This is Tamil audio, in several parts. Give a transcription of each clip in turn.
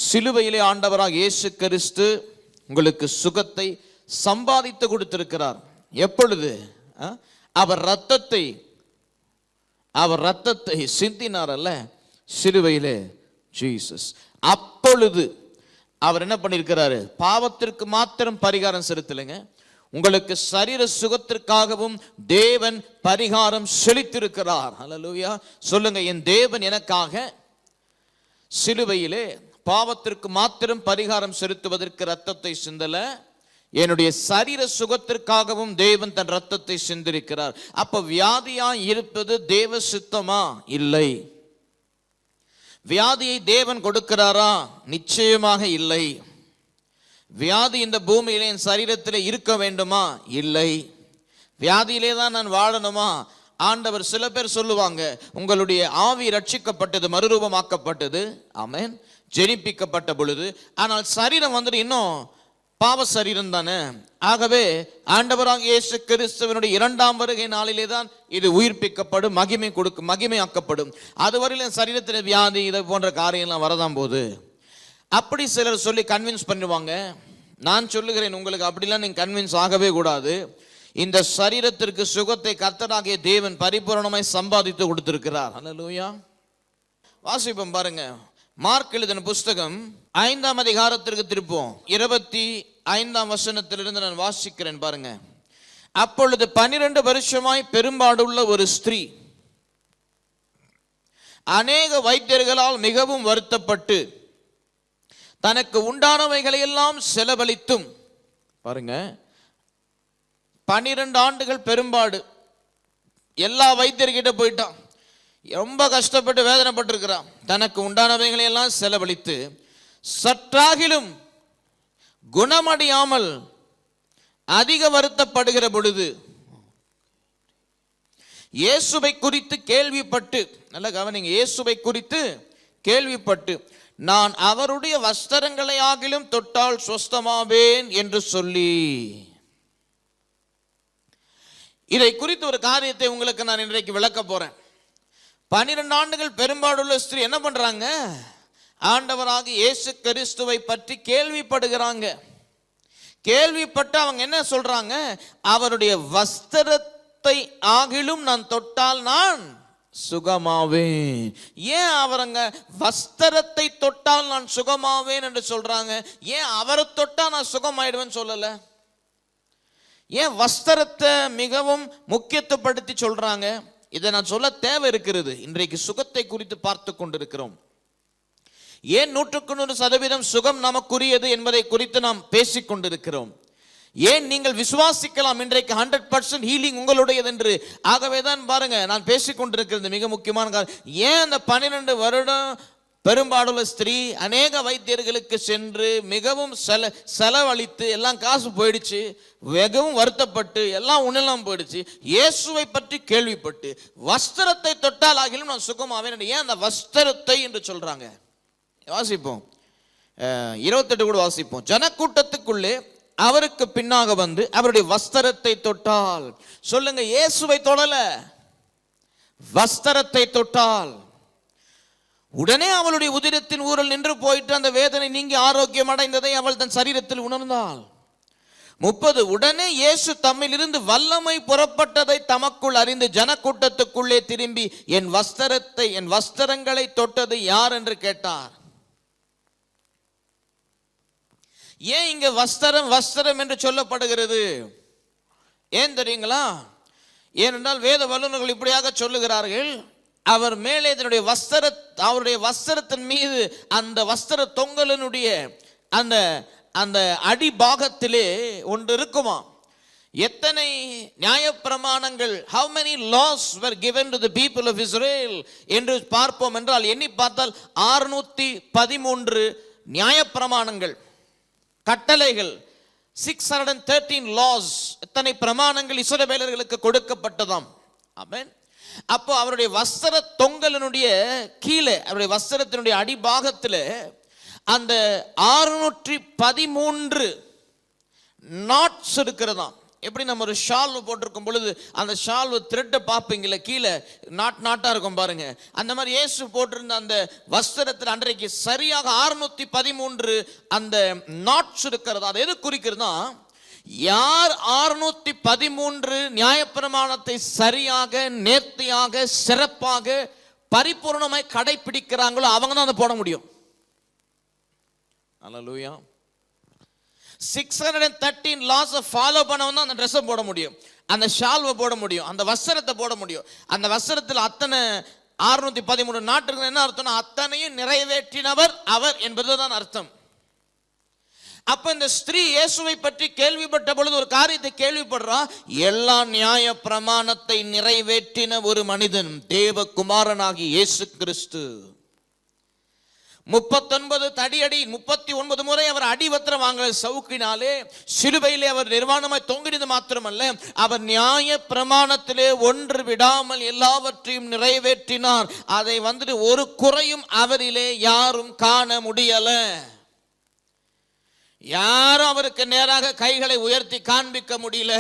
சிலுவையிலே ஆண்டவராக இயேசு கிறிஸ்து உங்களுக்கு சுகத்தை சம்பாதித்து கொடுத்திருக்கிறார். எப்பொழுது அவர் ரத்தத்தை சிந்தினார் அல்ல சிலுவையிலே ஜீசஸ், அப்பொழுது அவர் என்ன பண்ணியிருக்கிறாரு? பாவத்திற்கு மாத்திரம் பரிகாரம் செலுத்தலைங்க, உங்களுக்கு சரீர சுகத்திற்காகவும் தேவன் பரிகாரம் செலுத்தியிருக்கிறார். ஹல்லேலூயா சொல்லுங்க, என் தேவன் எனக்காக சிலுவையிலே பாவத்திற்கு மாத்திரம் பரிகாரம் செலுத்துவதற்கு ரத்தத்தை சிந்தல, என்னுடைய சரீர சுகத்திற்காகவும் தேவன் தன் ரத்தத்தை சிந்திருக்கிறார். அப்ப வியாதியா இருப்பது தேவ சித்தமா? இல்லை. வியாதியை தேவன் கொடுக்கிறாரா? நிச்சயமாக இல்லை. வியாதி இந்த பூமியிலே என் சரீரத்தில் இருக்க வேண்டுமா? இல்லை. வியாதியிலே தான் நான் வாழணுமா? ஆண்டவர் சில பேர் சொல்லுவாங்க, உங்களுடைய ஆவி ரட்சிக்கப்பட்டது, மறுரூபமாக்கப்பட்டது, ஆமென், ஜெனிப்பிக்கப்பட்ட பொழுது, ஆனால் சரீரம் வந்துட்டு இன்னும் பாவ சரீரம் தானே. ஆகவே ஆண்டவராக இயேசு கிறிஸ்துவினுடைய இரண்டாம் வருகை நாளிலே தான் இது உயிர்ப்பிக்கப்படும், மகிமையாக்கப்படும். அதுவரையிலும் சரீரத்தில் வியாதி இதை போன்ற காரியம்லாம் வரதான் போது அப்படி சிலர் சொல்லி கன்வின்ஸ் பண்ணுவாங்க. நான் சொல்லுகிறேன் உங்களுக்கு, அப்படிலாம் நீங்க கன்வின்ஸ் ஆகவே கூடாது. இந்த சரீரத்திற்கு சுகத்தை கர்த்தராகிய தேவன் பரிபூரணமாய் சம்பாதித்து கொடுத்திருக்கிறார். ஹல்லேலூயா. வாசிப்போம் பாருங்க, மார்க் எழுதின புஸ்தகம் 5ஆம் அதிகாரத்திற்கு திருப்போம். 25ஆம் வசனத்திலிருந்து நான் வாசிக்கிறேன் பாருங்க. அப்பொழுது 12 வருஷமாய் பெரும்பாடுள்ள ஒரு ஸ்திரீ அநேக வைத்தியர்களால் மிகவும் வருத்தப்பட்டு தனக்கு உண்டானவைகளை எல்லாம் செலவழித்தும், பாருங்க, 12 ஆண்டுகள் பெரும்பாடு, எல்லா வைத்தியர்கிட்ட போயிட்டான், ரொம்ப கஷ்டப்பட்டு வேதனைப்பட்டிருக்கிறான், தனக்கு உண்டானவைகளை எல்லாம் செலவழித்து சற்றாகிலும் குணமடையாமல் அதிக வருத்தப்படுகிற பொழுது இயேசுவை குறித்து கேள்விப்பட்டு, நல்ல கவனிங்க, இயேசுவை குறித்து கேள்விப்பட்டு, நான் அவருடைய வஸ்திரங்களை ஆகிலும் தொட்டால் சுஸ்தமாவேன் என்று சொல்லி. இதை குறித்து ஒரு காரியத்தை உங்களுக்கு நான் இன்றைக்கு விளக்க போறேன். 12 ஆண்டுகள் பெரும்பாடுள்ள ஸ்திரீ என்ன பண்றாங்க? ஆண்டவராக இயேசு கிறிஸ்துவை பற்றி கேள்விப்படுகிறாங்க. கேள்விப்பட்டு அவங்க என்ன சொல்றாங்க? அவருடைய வஸ்திரத்தை ஆகிலும் நான் தொட்டால் நான் சுகமாவேன். ஏன் அவரங்க வஸ்திரத்தை தொட்டால் நான் சுகமாவேன் என்று சொல்றாங்க? ஏன் அவரை தொட்டா நான் சுகமாயிடுவேன்னு சொல்லல? ஏன் வஸ்திரத்தை மிகவும் முக்கியத்துவப்படுத்தி சொல்றாங்க? இதை நான் சொல்ல தேவை இருக்கிறது. இன்றைக்கு சுகத்தை குறித்து பார்த்து கொண்டிருக்கிறோம். ஏன் 100% சுகம் நமக்குரியது என்பதை குறித்து நாம் பேசிக் கொண்டிருக்கிறோம். ஏன் நீங்கள் விசுவாசிக்கலாம் இன்றைக்கு 100% ஹீலிங் உங்களுடையது என்று. ஆகவே தான் பாருங்க, நான் பேசிக் கொண்டிருக்கிறது மிக முக்கியமான காரணம். ஏன் அந்த 12 வருடம் பெரும்பாடுள்ள ஸ்திரீ அநேக வைத்தியர்களுக்கு சென்று மிகவும் செலவழித்து எல்லாம் காசு போயிடுச்சு, மிகவும் வருத்தப்பட்டு எல்லாம் உணலாம் போயிடுச்சு, இயேசுவை பற்றி கேள்விப்பட்டு வஸ்திரத்தை தொட்டால் ஆகிலும் நான் சுகமாவேன். ஏன் அந்த வஸ்திரத்தை என்று சொல்றாங்க? வாசிப்போம், 28 கூட வாசிப்போம். ஜனக்கூட்டத்துக்குள்ளே அவருக்கு பின்னாக வந்து அவருடைய வஸ்திரத்தை தொட்டால், சொல்லுங்க, இயேசுவை தொடல, வஸ்திரத்தை தொட்டால் உடனே அவளுடைய உதிரத்தின் ஊரல் நின்று போயிட்டு அந்த வேதனை நீங்கி ஆரோக்கியம் அடைந்ததை அவள் தன் சரீரத்தில் உணர்ந்தாள். 30 உடனே இயேசு தம்மிலிருந்து வல்லமை புறப்பட்டதை தமக்குள் அறிந்து ஜனக்கூட்டத்துக்குள்ளே திரும்பி என் வஸ்திரங்களை தொட்டது யார் என்று கேட்டார். ஏன் இங்க வஸ்திரம் என்று சொல்லப்படுகிறது? ஏன் தெரியுங்களா? ஏனென்றால் வேத வல்லுநர்கள் இப்படியாக சொல்லுகிறார்கள், அவர் மேலே அவருடைய வஸ்திரத்தின் மீது அந்த வஸ்திர தொங்கலினுடைய அந்த அடிபாகத்திலே ஒன்று இருக்குமா? எத்தனை நியாயப்பிரமாணங்கள், how many laws were given to the people of Israel என்று பார்ப்போம் என்றால், எண்ணி பார்த்தால் 613 நியாயப்பிரமாணங்கள், கட்டளைகள், 613 laws, எத்தனை பிரமாணங்கள் இஸ்ரவேலர்களுக்கு கொடுக்கப்பட்டதாம். ஆமென். அப்போ அவருடைய வஸ்திர தொங்கலினுடைய கீழே, அவருடைய வஸ்திரத்தினுடைய அடிபாகத்தில் அந்த 613 நாட்ஸ் இருக்கிறதாம். எப்படி நம்ம ஒரு ஷால்வு போட்டிருக்கும் பொழுது அந்த ஷால்வு த்ரெட்டை பார்ப்பீங்களே, கீழே நாட்டா இருக்கும் பாருங்க. அந்த மாதிரி இயேசு போட்டிருந்த அந்த வஸ்திரத்தில் அன்றைக்கு சரியாக 613 அந்த நாட்ஸ் இருக்கிறது. அது எது குறிக்கிறதுனா, யார் 613 நியாயப்பிரமாணத்தை சரியாக, நேர்த்தியாக, சிறப்பாக, பரிபூர்ணமாய் கடைபிடிக்கிறாங்களோ அவங்க தான் அதை போட முடியும். அல்லேலூயா. 613 laws ஃபாலோ பண்ணவன் தான் அந்த ட்ரெஸ்ஸை போட முடியும், அந்த ஷால்வை போட முடியும், அந்த வஸ்திரத்தை போட முடியும். அந்த வஸ்திரத்தில் அத்தனை 613 நாட்டுகள் என்ன அர்த்தம்னா, அத்தனையும் நிறைவேற்றினவர் அவர் என்பதுதான் அர்த்தம். அப்ப இந்த ஸ்திரீ இயேசுவை பற்றி கேள்விப்பட்ட பொழுது ஒரு காரியத்தை கேள்விப்படுறா. எல்லா நியாய பிரமாணத்தை நிறைவேற்றின ஒரு மனிதன் தேவகுமாரனாகி இயேசு கிறிஸ்து. 39 தடியடி 39 முறை அவர் அடிவத்திரம் வாங்கல சவுக்கினாலே. சிலுவையிலே அவர் நிர்வாணமாய் தொங்கினது மாத்திரமல்ல, அவர் நியாய பிரமாணத்திலே ஒன்று விடாமல் எல்லாவற்றையும் நிறைவேற்றினார். அதை ஒரு குறையும் அவரிலே யாரும் காண முடியல. யாரும் அவருக்கு நேராக கைகளை உயர்த்தி காண்பிக்க முடியல.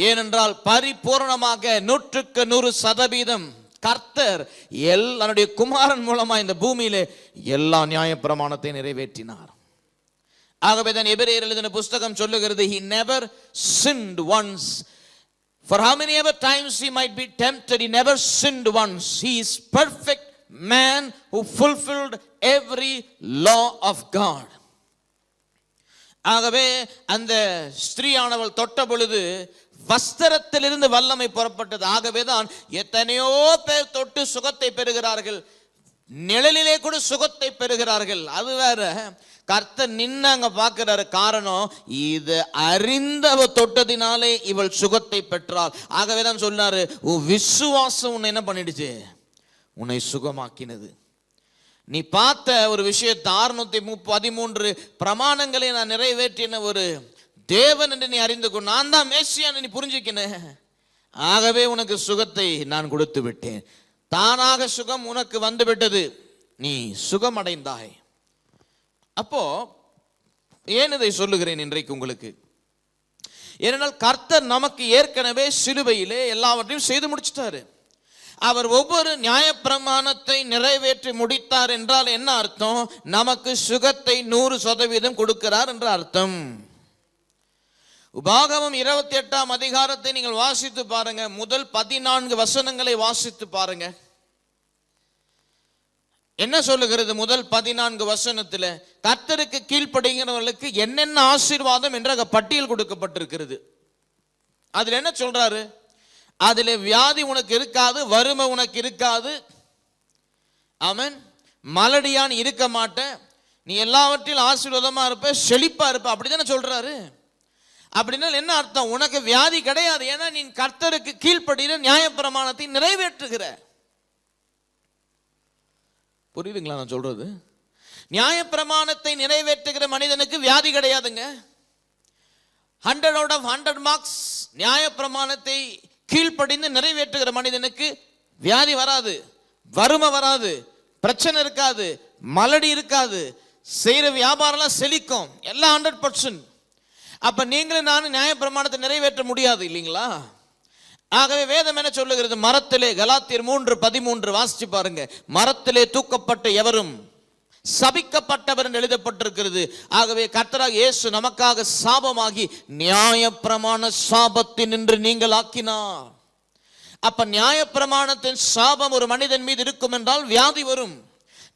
ஏனென்றால் பரிபூர்ணமாக 100% கர்த்தர் தன்னுடைய குமாரன் மூலமா இந்த பூமியிலே எல்லா நியாய பிரமாணத்தை நிறைவேற்றினார். ஆகவே தான் எபிரேயர் எழுதின புஸ்தகம் சொல்லுகிறது, he never sinned once. For how many ever times he might be tempted, he never sinned once. He is perfect man who fulfilled every law of God. ஆகவே அந்த ஸ்திரீயானவள் தொட்ட பொழுது வஸ்திரத்திலிருந்து வல்லமை புறப்பட்டது. ஆகவே தான் எத்தனையோ பேர் தொட்டு சுகத்தை பெறுகிறார்கள், நிழலிலே கூட சுகத்தை பெறுகிறார்கள். அது வேற, கர்த்தர் நின்று அங்க பார்க்கிறாரு. காரணம், இது அறிந்தவ தொட்டதினாலே இவள் சுகத்தை பெற்றாள். ஆகவே தான் சொன்னாரு, உன் விசுவாசம் உன்னை என்ன பண்ணிடுச்சு, உன்னை சுகமாக்கினது. நீ பார்த்த ஒரு விஷயத்தை 613 பிரமாணங்களை நான் நிறைவேற்றின ஒரு தேவன் என்று நீ அறிந்து கொண்டு, நான் தான் மேசியான்னு நீ புரிஞ்சுக்கின. ஆகவே உனக்கு சுகத்தை நான் கொடுத்து விட்டேன். தானாக சுகம் உனக்கு வந்து விட்டது, நீ சுகமடைந்தாய். அப்போ ஏன் இதை சொல்லுகிறேன் இன்றைக்கு உங்களுக்கு? ஏனென்றால் கர்த்தர் நமக்கு ஏற்கனவே சிலுவையிலே எல்லாவற்றையும் செய்து முடிச்சிட்டாரு. அவர் ஒவ்வொரு நியாயப்பிரமாணத்தை நிறைவேற்றி முடித்தார் என்றால் என்ன அர்த்தம்? நமக்கு சுகத்தை 100% கொடுக்கிறார் என்ற அர்த்தம். உபாகமம் 28ஆம் அதிகாரத்தை நீங்கள் வாசித்து பாருங்க. முதல் 14 வசனங்களை வாசித்து பாருங்க. என்ன சொல்லுகிறது? முதல் 14 வசனத்தில் கர்த்தருக்கு கீழ்ப்படுகிறவர்களுக்கு என்னென்ன ஆசீர்வாதம் என்ற பட்டியல் கொடுக்கப்பட்டிருக்கிறது. அதுல என்ன சொல்றாரு? அதில் வியாதி உனக்கு இருக்காது, வறுமை உனக்கு இருக்காது, ஆமென், மலடியான் இருக்க மாட்டேன், நீ எல்லாவற்றிலும் ஆசீர்வாதமா இருப்ப, செழிப்பா இருப்ப, அப்படிதானே சொல்றாரு. அப்படின்னா என்ன அர்த்தம்? உனக்கு வியாதி கிடையாது, ஏன்னா நீ கர்த்தருக்கு கீழ்ப்படுகிற நியாயப்பிரமாணத்தை நிறைவேற்றுகிற. புரியுதுங்களா நான் சொல்றது? நியாயப்பிரமாணத்தை நிறைவேற்றுகிற மனிதனுக்கு வியாதி கிடையாதுங்க. 100 out of 100 மார்க்ஸ் நியாயப்பிரமாணத்தை கீழ்ப்படிந்து நிறைவேற்றுகிற மனிதனுக்கு வியாதி வராது, வறுமை வராது, பிரச்சனை இருக்காது, மலடி இருக்காது, செய்யற வியாபாரம் செழிக்கும், எல்லாம் 100%. அப்ப நீங்களும் நானும் நியாயப்பிரமாணத்தை நிறைவேற்ற முடியாது இல்லைங்களா? ஆகவே வேதம் என்ன சொல்லுகிறது? மரத்திலே, கலாத்தியர் 3:13 வாசிச்சு பாருங்க. மரத்திலே தூக்கப்பட்ட எவரும் சபிக்கப்பட்டவர் என்று எழுதப்பட்டிருக்கிறது. ஆகவே கர்த்தராகிய இயேசு நமக்காக சாபமாகி நியாயப்பிரமாண சாபத்தின் நின்று நீங்கள் ஆக்கினார். அப்ப நியாயப்பிரமாணத்தின் சாபம் ஒரு மனிதன் மீது இருக்கும் என்றால் வியாதி வரும்.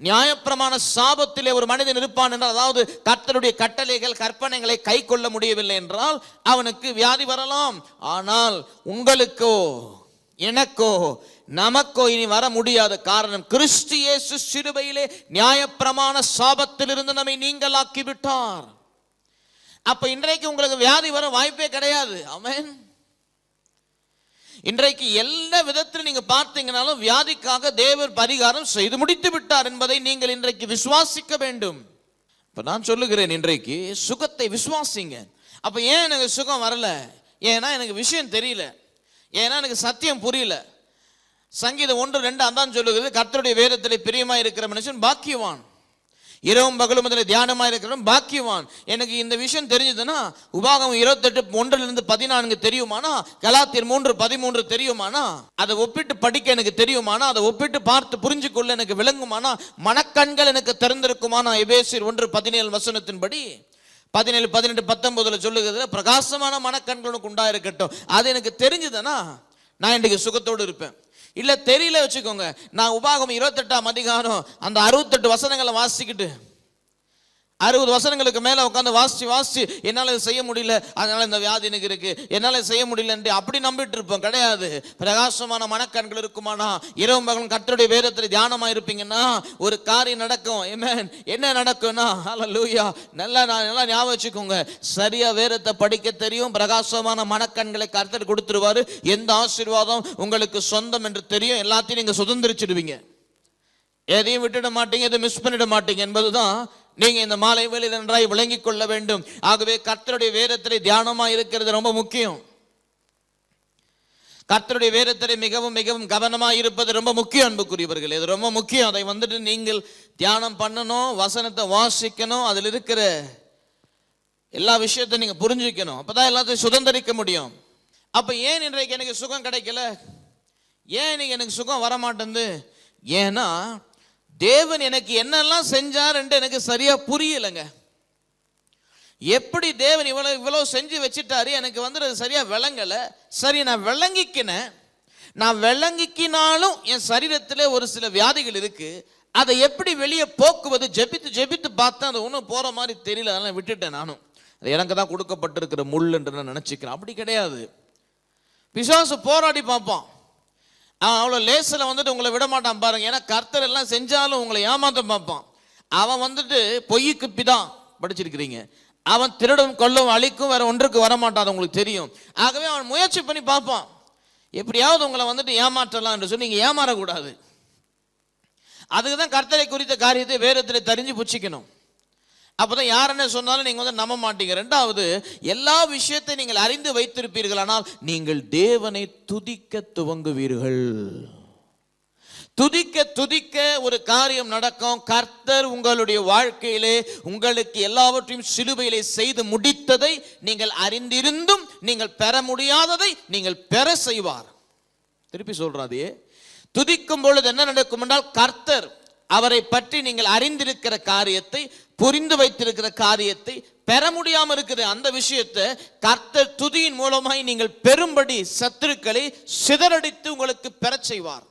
நியாயப்பிரமாண சாபத்திலே ஒரு மனிதன் இருப்பான் என்றால், அதாவது கர்த்தருடைய கட்டளைகள் கற்பனைகளை கை கொள்ள முடியவில்லை என்றால் அவனுக்கு வியாதி வரலாம். ஆனால் உங்களுக்கோ எனக்கோ நமக்கோ இனி வர முடியாத. காரணம், கிறிஸ்து இயேசு சிலுவையிலே நியாயப்பிரமாண சாபத்திலிருந்து நம்மை நீங்களாக்கி விட்டார். அப்ப இன்றைக்கு உங்களுக்கு வியாதி வர வாய்ப்பே கிடையாது. ஆமென். இன்றைக்கு எல்லா விதத்திலும் நீங்க பார்த்தீங்கன்னாலும் வியாதிக்காக தேவர் பரிகாரம் செய்து முடித்து விட்டார் என்பதை நீங்கள் இன்றைக்கு விசுவாசிக்க வேண்டும். இப்ப நான் சொல்லுகிறேன், இன்றைக்கு சுகத்தை விசுவாசிங்க. அப்ப ஏன் எனக்கு சுகம் வரல? ஏன்னா எனக்கு விஷயம் தெரியல, ஏன்னா எனக்கு சத்தியம் புரியல. சங்கீதம் 1:2 அதான் சொல்லுகிறது, கர்த்தருடைய வேதத்திலே பிரியமாய் இருக்கிற மனுஷன் பாக்கியவான். இரவும் பகலும் அதில் தியானமாக இருக்கிறவன் பாக்கியவான். எனக்கு இந்த விஷயம் தெரிஞ்சதுன்னா உபாகமம் 28:1-14 தெரியுமானா, கலாத்தியர் 3:13 தெரியுமானா, அதை ஒப்பிட்டு படிக்க எனக்கு தெரியுமானா, அதை ஒப்பிட்டு பார்த்து புரிஞ்சுக்கொள்ள எனக்கு விளங்குமானா, மனக்கண்கள் எனக்கு திறந்திருக்குமானா, எபேசியர் 1:17 17, 18, 19 சொல்லுகிறது, பிரகாசமான மனக்கண்களுக்கு உண்டாயிருக்கட்டும். அது எனக்கு தெரிஞ்சதுன்னா நான் இன்றைக்கு சுகத்தோடு இருப்பேன். இல்லை தெரியல வச்சுக்கோங்க, நான் உபாகமம் 28 அந்த 68 வசனங்களை வாசிக்கிட்டு 60 வசனங்களுக்கு மேலே உட்காந்து வாசிச்சு என்னால் இதை செய்ய முடியல, அதனால இந்த வியாதி எனக்கு இருக்கு, என்னால் செய்ய முடியலன்ட்டு அப்படி நம்பிட்டு இருப்போம். கிடையாது. பிரகாசமான மனக்கண்கள் இருக்குமானா, இரவும் பகலும் கர்த்தருடைய வேதத்தில் தியானமாக இருப்பீங்கன்னா ஒரு காரியம் நடக்கும். என்ன நடக்கும்னா, ஹல்லேலூயா, நல்லா ஞாபகம் வச்சுக்கோங்க, சரியா வேதத்தை படிக்க தெரியும், பிரகாசமான மனக்கண்களை கர்த்தர் கொடுத்துருவாரு. எந்த ஆசீர்வாதம் உங்களுக்கு சொந்தம் என்று தெரியும், எல்லாத்தையும் நீங்க சுதந்திரிச்சிடுவீங்க, எதையும் விட்டுட மாட்டீங்க, எதையும் மிஸ் பண்ணிட மாட்டீங்க என்பதுதான் நீங்க இந்த மாலை வேளையில் நன்றாய் விளங்கிக் கொள்ள வேண்டும். ஆகவே கர்த்தருடைய வேதத்திலே தியானமா இருக்கிறது ரொம்ப முக்கியம். கர்த்தருடைய வேதத்திலே மிகவும் மிகவும் கவனமாக இருப்பது ரொம்ப முக்கியம். அன்புக்குரியவர்களே, இது ரொம்ப முக்கியம். அதை நீங்கள் தியானம் பண்ணணும், வசனத்தை வாசிக்கணும், அதில் இருக்கிற எல்லா விஷயத்தையும் நீங்க புரிஞ்சுக்கணும். அப்பதான் எல்லாத்தையும் சுதந்திரிக்க முடியும். அப்ப ஏன் இன்றைக்கு எனக்கு சுகம் கிடைக்கல, ஏன் இன்னைக்கு எனக்கு சுகம் வரமாட்டேங்குது? ஏன்னா தேவன் எனக்கு என்னெல்லாம் செஞ்சார் என்று எனக்கு சரியா புரியலைங்க. எப்படி தேவன் இவ்வளவு செஞ்சு வச்சுட்டாரு, எனக்கு சரியா விளங்கல. சரி, நான் விளங்கிக்கினாலும் என் சரீரத்தில் ஒரு சில வியாதிகள் இருக்கு, அதை எப்படி வெளியே போக்குவது? ஜெபித்து பார்த்தேன், அது ஒன்றும் போற மாதிரி தெரியல, அதனால விட்டுட்டேன். நானும் அது எனக்கு தான் கொடுக்கப்பட்டிருக்கிற முள் என்று நான் நினைச்சுக்கிறேன். அப்படி கிடையாது. பிசாசு போராடி பார்ப்பான், அவ்வளோ லேசில் உங்களை விட மாட்டான் பாருங்க. ஏன்னா கர்த்தர் எல்லாம் செஞ்சாலும் உங்களை ஏமாத்த பார்ப்பான். அவன் பொய்யுக்கு பிதான் படிச்சிருக்கிறீங்க, அவன் திருடும் கொல்லும் அழிக்கும், வேற ஒன்றுக்கு வரமாட்டான், உங்களுக்கு தெரியும். ஆகவே அவன் முயற்சி பண்ணி பார்ப்பான், எப்படியாவது உங்களை ஏமாற்றலாம் என்று சொல்லி. நீங்க ஏமாறக்கூடாது. அதுக்கு தான் கர்த்தரை குறித்த காரியத்தை வேதத்தில் தெரிஞ்சு புச்சிக்கணும். அப்பதான் யார் என்ன சொன்னாலும் நீங்க நம்ப மாட்டீங்க. ரெண்டாவது, எல்லா விஷயத்தை நீங்கள் அறிந்து வைத்திருப்பீர்கள், ஆனால் நீங்கள் தேவனை துதிக்க துவங்குவீர்கள். துதிக்க ஒரு காரியம் நடக்கும். கர்த்தர் உங்களுடைய வாழ்க்கையிலே உங்களுக்கு எல்லாவற்றையும் சிலுவையிலே செய்து முடித்ததை நீங்கள் அறிந்திருந்தும் நீங்கள் பெற முடியாததை நீங்கள் பெற செய்வார். திருப்பி சொல்றாதே, துதிக்கும் பொழுது என்ன நடக்கும் என்றால், கர்த்தர் அவரை பற்றி நீங்கள் அறிந்திருக்கிற காரியத்தை, புரிந்து வைத்திருக்கிற காரியத்தை பெற முடியாம இருக்கிற அந்த விஷயத்தை கர்த்தர் துதியின் மூலமாய் நீங்கள் பெரும்படி சத்துருக்களை சிதறடித்து உங்களுக்கு பெற செய்வார்.